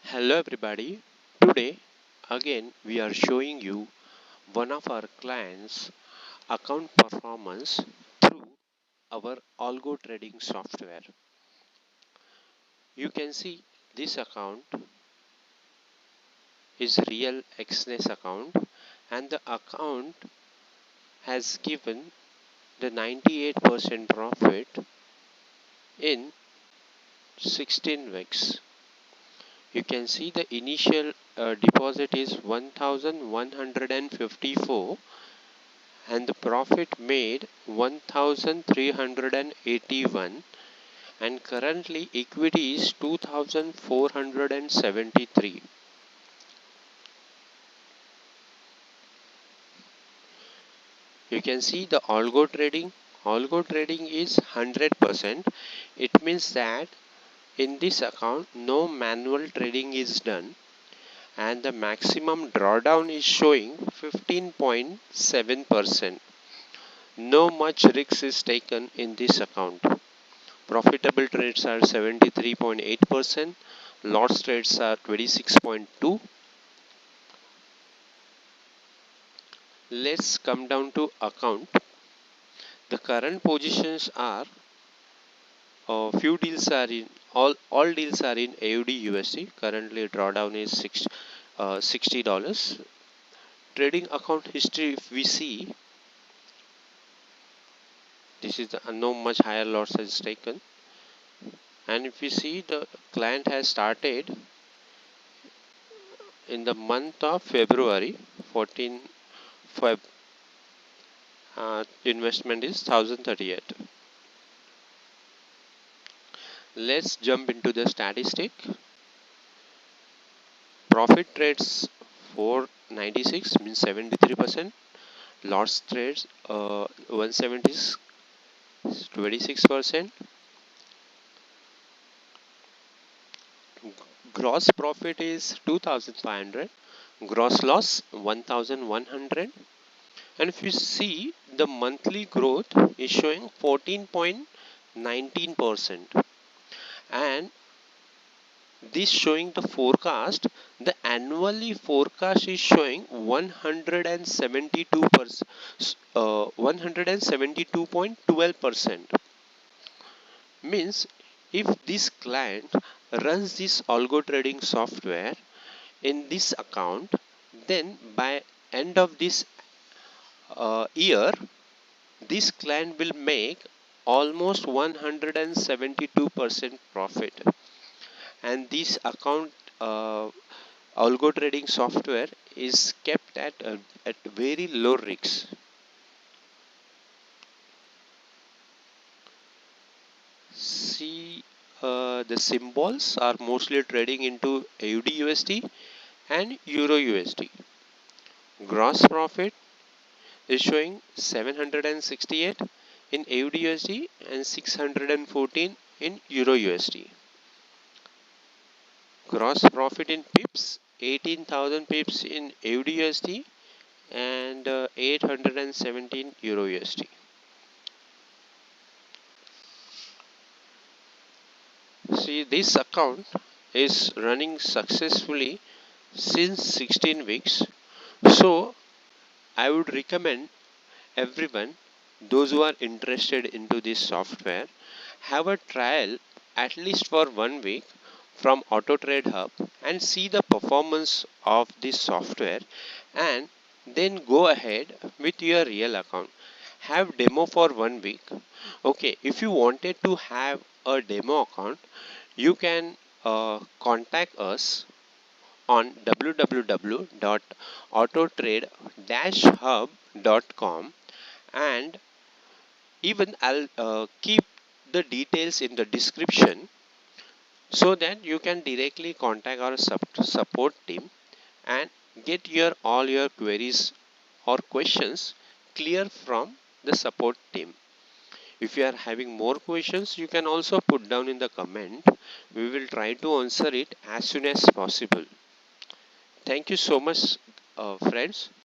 Hello everybody. Today again we are showing you one of our clients account performance through our algo trading software. You can see this account is real XNES account and the account has given the 98% profit in 16 weeks. You can see the initial deposit is 1154 and the profit made 1381 and currently equity is 2473. You can see the algo trading is 100%. It means that in this account no manual trading is done and the maximum drawdown is showing 15.7%. No much risk is taken in this account. Profitable trades are 73.8%, loss trades are 26.2%. Let's come down to account. The current positions are few deals are in all deals are in AUD USD. Currently drawdown is $60. Trading account history, if we see, this is the no much higher loss is taken. And if we see, the client has started in the month of February 14 Feb. Investment is 1038. Let's jump into the statistic. Profit trades 496 means 73%. Loss trades 170 is 26%. Gross profit is 2500. Gross loss 1100. And if you see, the monthly growth is showing 14.19%. And this showing the forecast, the annually forecast is showing 172%, 172.12%. Means if this client runs this algo trading software in this account, then by end of this year, this client will make almost 172% profit. And this account algo trading software is kept at very low risks. See, the symbols are mostly trading into AUD USD and Euro USD. Gross profit is showing 768 in AUD USD and 614 in Euro USD. Gross profit in pips 18,000 pips in AUD USD and 817 Euro USD. See, this account is running successfully since 16 weeks. So I would recommend everyone, those who are interested into this software, have a trial at least for 1 week from AutoTradeHub and see the performance of this software, and then go ahead with your real account. Have demo for 1 week. Okay, if you wanted to have a demo account, you can contact us on www.autotrade-hub.com, and even I'll keep the details in the description so that you can directly contact our support team and get your all your queries or questions clear from the support team. If you are having more questions, you can also put down in the comment. We will try to answer it as soon as possible. Thank you so much, friends.